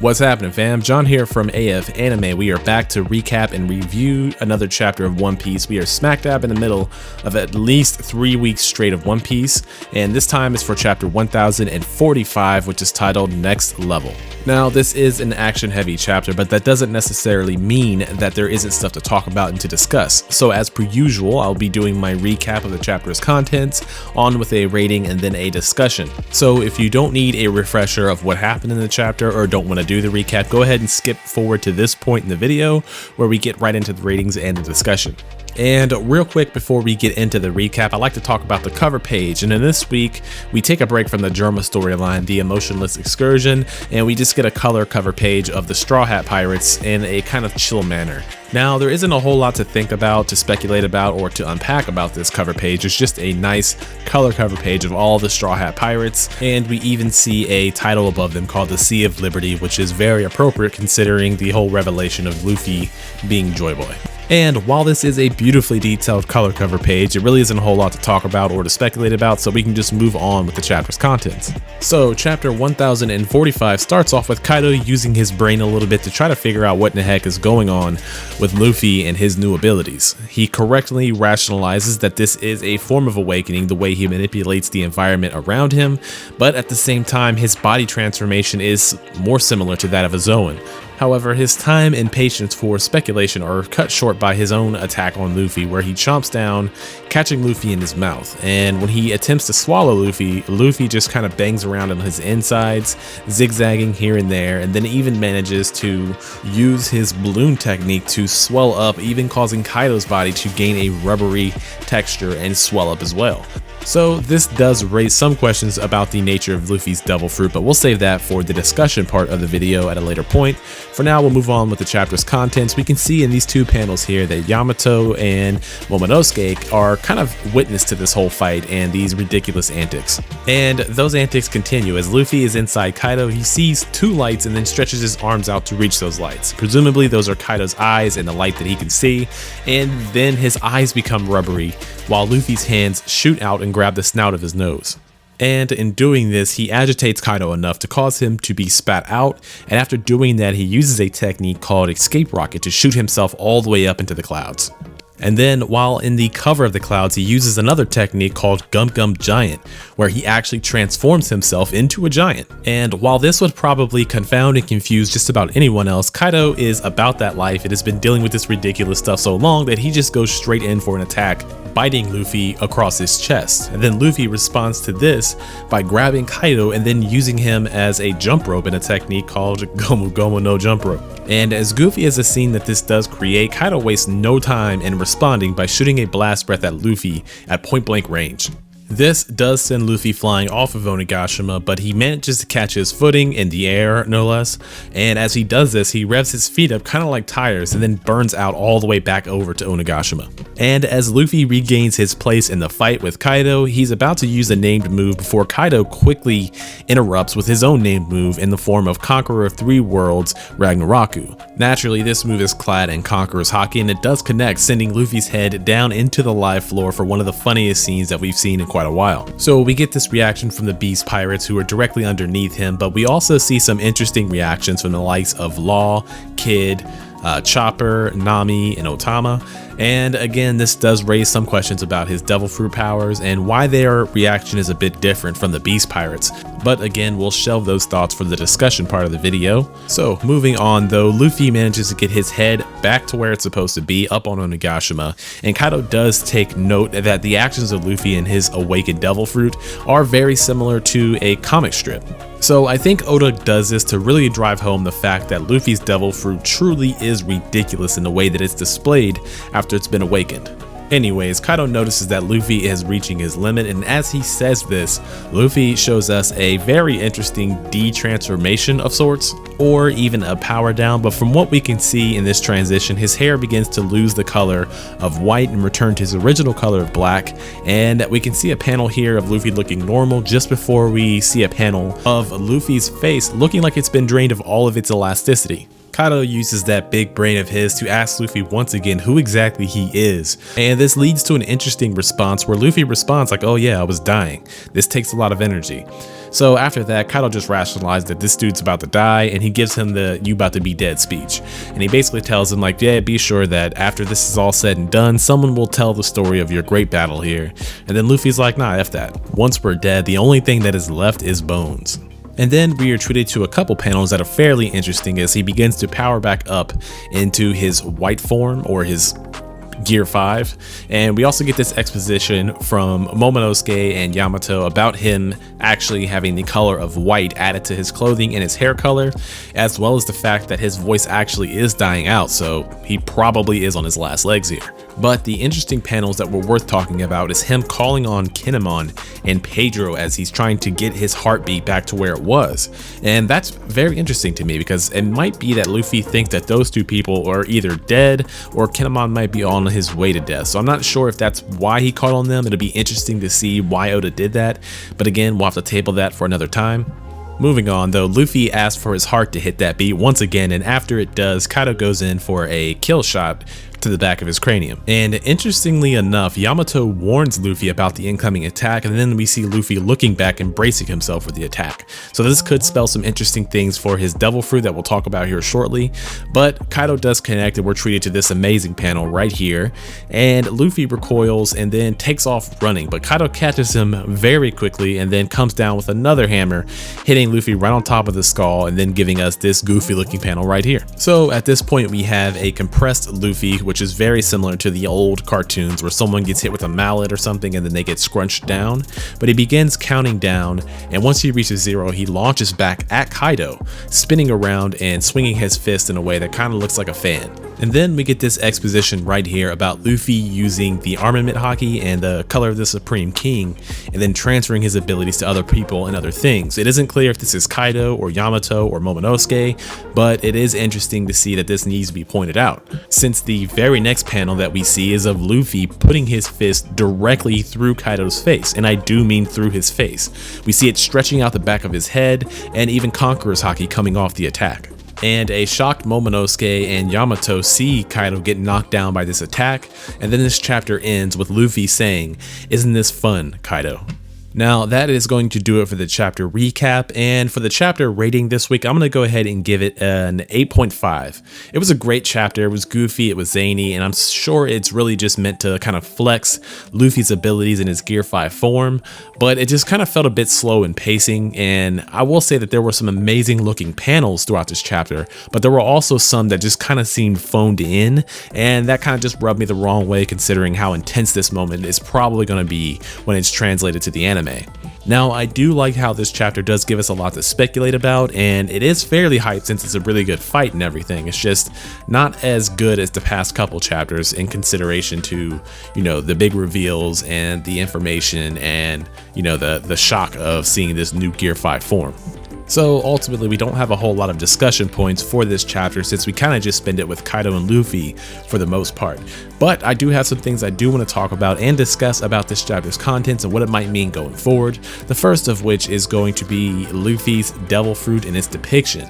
What's happening, fam? John here from AF Anime. We are back to recap and review another chapter of One Piece. We are smack dab in the middle of at least 3 weeks straight of One Piece, and this time is for chapter 1045, which is titled Next Level. Now, this is an action-heavy chapter, but that doesn't necessarily mean that there isn't stuff to talk about and to discuss. So as per usual, I'll be doing my recap of the chapter's contents, on with a rating and then a discussion. So if you don't need a refresher of what happened in the chapter or don't want to do the recap, go ahead and skip forward to this point in the video where we get right into the ratings and the discussion. And real quick before we get into the recap, I'd like to talk about the cover page. And in this week, we take a break from the Germa storyline, The Emotionless Excursion, and we just get a color cover page of the Straw Hat Pirates in a kind of chill manner. Now, there isn't a whole lot to think about, to speculate about, or to unpack about this cover page. It's just a nice color cover page of all the Straw Hat Pirates, and we even see a title above them called the Sea of Liberty, which is very appropriate considering the whole revelation of Luffy being Joy Boy. And while this is a beautifully detailed color cover page, it really isn't a whole lot to talk about or to speculate about, so we can just move on with the chapter's contents. So chapter 1045 starts off with Kaido using his brain a little bit to try to figure out what in the heck is going on with Luffy and his new abilities. He correctly rationalizes that this is a form of awakening, the way he manipulates the environment around him, but at the same time his body transformation is more similar to that of a Zoan. However, his time and patience for speculation are cut short by his own attack on Luffy, where he chomps down, catching Luffy in his mouth. And when he attempts to swallow Luffy, Luffy just kind of bangs around on his insides, zigzagging here and there, and then even manages to use his balloon technique to swell up, even causing Kaido's body to gain a rubbery texture and swell up as well. So this does raise some questions about the nature of Luffy's devil fruit, but we'll save that for the discussion part of the video at a later point. For now, we'll move on with the chapter's contents. We can see in these two panels here that Yamato and Momonosuke are kind of witness to this whole fight and these ridiculous antics. And those antics continue as Luffy is inside Kaido. He sees two lights and then stretches his arms out to reach those lights. Presumably those are Kaido's eyes and the light that he can see, and then his eyes become rubbery while Luffy's hands shoot out and grab the snout of his nose. And in doing this, he agitates Kaido enough to cause him to be spat out, and after doing that, he uses a technique called Escape Rocket to shoot himself all the way up into the clouds. And then while in the cover of the clouds, he uses another technique called Gum Gum Giant, where he actually transforms himself into a giant. And while this would probably confound and confuse just about anyone else, Kaido is about that life and has been dealing with this ridiculous stuff so long that he just goes straight in for an attack, biting Luffy across his chest. And then Luffy responds to this by grabbing Kaido and then using him as a jump rope in a technique called Gomu Gomu no Jump Rope. And as goofy as the scene that this does create, Kaido wastes no time in responding by shooting a blast breath at Luffy at point blank range. This does send Luffy flying off of Onigashima, but he manages to catch his footing in the air, no less. And as he does this, he revs his feet up kind of like tires and then burns out all the way back over to Onigashima. And as Luffy regains his place in the fight with Kaido, he's about to use a named move before Kaido quickly interrupts with his own named move in the form of Conqueror of Three Worlds, Ragnarok. Naturally, this move is clad in Conqueror's Haki, and it does connect, sending Luffy's head down into the live floor for one of the funniest scenes that we've seen in quite a while. So we get this reaction from the Beast Pirates who are directly underneath him, but we also see some interesting reactions from the likes of Law, Kid, Chopper, Nami, and Otama. And again, this does raise some questions about his devil fruit powers and why their reaction is a bit different from the Beast Pirates. But again, we'll shelve those thoughts for the discussion part of the video. So moving on though, Luffy manages to get his head back to where it's supposed to be, up on Onigashima, and Kaido does take note that the actions of Luffy and his awakened devil fruit are very similar to a comic strip. So I think Oda does this to really drive home the fact that Luffy's devil fruit truly is ridiculous in the way that it's displayed after it's been awakened. Anyways, Kaido notices that Luffy is reaching his limit, and as he says this, Luffy shows us a very interesting de-transformation of sorts, or even a power down, but from what we can see in this transition, his hair begins to lose the color of white and return to his original color of black, and we can see a panel here of Luffy looking normal just before we see a panel of Luffy's face looking like it's been drained of all of its elasticity. Kaido uses that big brain of his to ask Luffy once again who exactly he is, and this leads to an interesting response where Luffy responds like, oh yeah, I was dying. This takes a lot of energy. So after that, Kaido just rationalized that this dude's about to die, and he gives him the "you about to be dead" speech. And he basically tells him like, yeah, be sure that after this is all said and done, someone will tell the story of your great battle here. And then Luffy's like, nah, F that. Once we're dead, the only thing that is left is bones. And then we are treated to a couple panels that are fairly interesting as he begins to power back up into his white form, or his Gear 5, and we also get this exposition from Momonosuke and Yamato about him actually having the color of white added to his clothing and his hair color, as well as the fact that his voice actually is dying out, so he probably is on his last legs here. But the interesting panels that were worth talking about is him calling on Kinemon and Pedro as he's trying to get his heartbeat back to where it was. And that's very interesting to me because it might be that Luffy thinks that those two people are either dead or Kinemon might be on his way to death. So I'm not sure if that's why he called on them. It'll be interesting to see why Oda did that. But again, we'll have to table that for another time. Moving on though, Luffy asks for his heart to hit that beat once again, and after it does, Kaido goes in for a kill shot to the back of his cranium. And interestingly enough, Yamato warns Luffy about the incoming attack, and then we see Luffy looking back and bracing himself for the attack. So this could spell some interesting things for his devil fruit that we'll talk about here shortly. But Kaido does connect, and we're treated to this amazing panel right here. And Luffy recoils and then takes off running, but Kaido catches him very quickly and then comes down with another hammer, hitting Luffy right on top of the skull and then giving us this goofy looking panel right here. So at this point we have a compressed Luffy, which is very similar to the old cartoons where someone gets hit with a mallet or something and then they get scrunched down. But he begins counting down, and once he reaches 0, he launches back at Kaido, spinning around and swinging his fist in a way that kind of looks like a fan. And then we get this exposition right here about Luffy using the armament haki and the color of the Supreme King, and then transferring his abilities to other people and other things. It isn't clear if this is Kaido or Yamato or Momonosuke, but it is interesting to see that this needs to be pointed out, since the very next panel that we see is of Luffy putting his fist directly through Kaido's face, and I do mean through his face. We see it stretching out the back of his head, and even Conqueror's haki coming off the attack. And a shocked Momonosuke and Yamato see Kaido get knocked down by this attack, and then this chapter ends with Luffy saying, "Isn't this fun, Kaido?" Now that is going to do it for the chapter recap, and for the chapter rating this week, I'm going to go ahead and give it an 8.5. It was a great chapter, it was goofy, it was zany, and I'm sure it's really just meant to kind of flex Luffy's abilities in his Gear 5 form, but it just kind of felt a bit slow in pacing. And I will say that there were some amazing looking panels throughout this chapter, but there were also some that just kind of seemed phoned in, and that kind of just rubbed me the wrong way considering how intense this moment is probably going to be when it's translated to the anime. Now, I do like how this chapter does give us a lot to speculate about, and it is fairly hyped since it's a really good fight and everything. It's just not as good as the past couple chapters in consideration to, you know, the big reveals and the information and, you know, the shock of seeing this new Gear 5 form. So ultimately, we don't have a whole lot of discussion points for this chapter since we kind of just spend it with Kaido and Luffy for the most part. But I do have some things I do want to talk about and discuss about this chapter's contents and what it might mean going forward. The first of which is going to be Luffy's devil fruit and its depiction.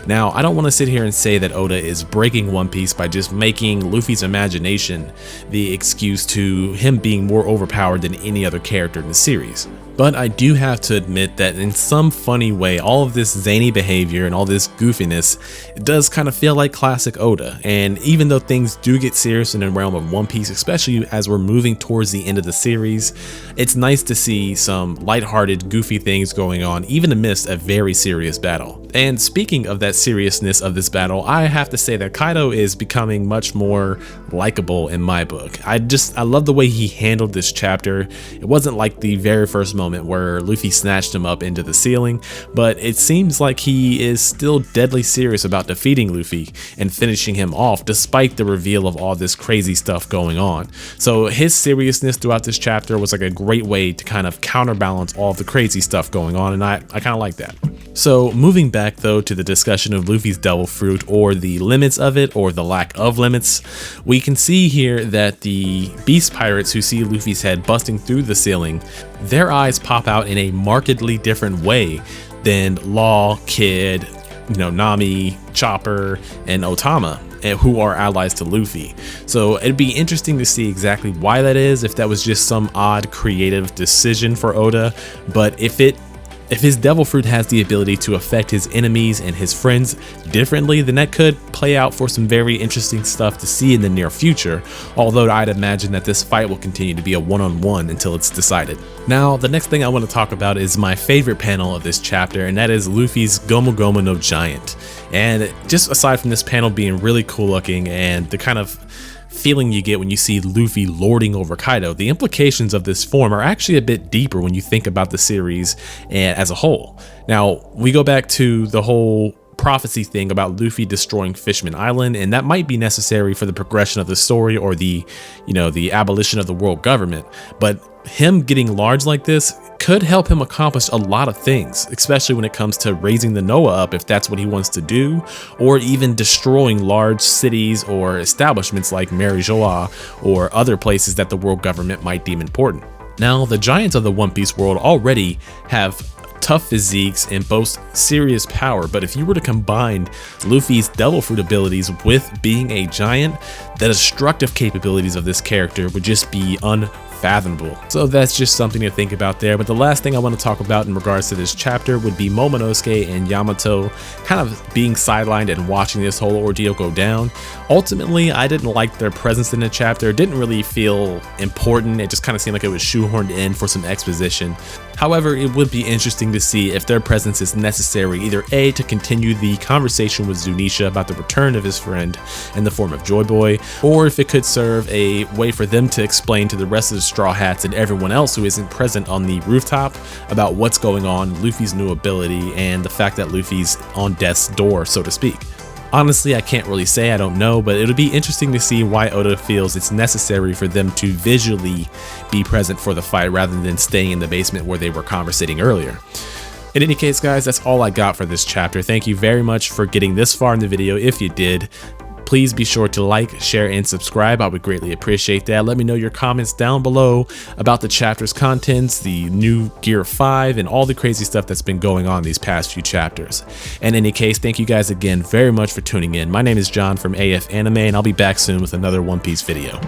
Now, I don't want to sit here and say that Oda is breaking One Piece by just making Luffy's imagination the excuse to him being more overpowered than any other character in the series. But I do have to admit that in some funny way, all of this zany behavior and all this goofiness, it does kind of feel like classic Oda. And even though things do get serious in the realm of One Piece, especially as we're moving towards the end of the series, it's nice to see some lighthearted, goofy things going on, even amidst a very serious battle. And speaking of that seriousness of this battle, I have to say that Kaido is becoming much more likable in my book. I love the way he handled this chapter. It wasn't like the very first moment where Luffy snatched him up into the ceiling, but it seems like he is still deadly serious about defeating Luffy and finishing him off despite the reveal of all this crazy stuff going on. So his seriousness throughout this chapter was like a great way to kind of counterbalance all of the crazy stuff going on, and I kind of like that. So moving back though to the discussion of Luffy's devil fruit, or the limits of it, or the lack of limits, we can see here that the beast pirates who see Luffy's head busting through the ceiling, their eyes pop out in a markedly different way than Law, Kid, Nami, Chopper, and Otama, who are allies to Luffy. So it'd be interesting to see exactly why that is, if that was just some odd creative decision for Oda. But if his devil fruit has the ability to affect his enemies and his friends differently, then that could play out for some very interesting stuff to see in the near future, although I'd imagine that this fight will continue to be a one-on-one until it's decided. Now, the next thing I want to talk about is my favorite panel of this chapter, and that is Luffy's Gomu Gomu no Giant. And just aside from this panel being really cool looking and the kind of feeling you get when you see Luffy lording over Kaido, the implications of this form are actually a bit deeper when you think about the series as a whole. Now, we go back to the whole prophecy thing about Luffy destroying Fishman Island, and that might be necessary for the progression of the story or the abolition of the world government, but him getting large like this could help him accomplish a lot of things, especially when it comes to raising the Noah up if that's what he wants to do, or even destroying large cities or establishments like Marijoa or other places that the world government might deem important. Now, the giants of the One Piece world already have tough physiques and boast serious power, but if you were to combine Luffy's devil fruit abilities with being a giant, the destructive capabilities of this character would just be unfathomable. So that's just something to think about there. But the last thing I want to talk about in regards to this chapter would be Momonosuke and Yamato kind of being sidelined and watching this whole ordeal go down. Ultimately, I didn't like their presence in the chapter. It didn't really feel important. It just kind of seemed like it was shoehorned in for some exposition. However, it would be interesting to see if their presence is necessary, either A, to continue the conversation with Zunisha about the return of his friend in the form of Joy Boy, or if it could serve a way for them to explain to the rest of the Straw Hats and everyone else who isn't present on the rooftop about what's going on, Luffy's new ability, and the fact that Luffy's on death's door, so to speak. Honestly, I can't really say, I don't know, but it'll be interesting to see why Oda feels it's necessary for them to visually be present for the fight rather than staying in the basement where they were conversating earlier. In any case, guys, that's all I got for this chapter. Thank you very much for getting this far in the video. If you did, please be sure to like, share, and subscribe. I would greatly appreciate that. Let me know your comments down below about the chapter's contents, the new Gear 5, and all the crazy stuff that's been going on these past few chapters. In any case, thank you guys again very much for tuning in. My name is John from AF Anime, and I'll be back soon with another One Piece video.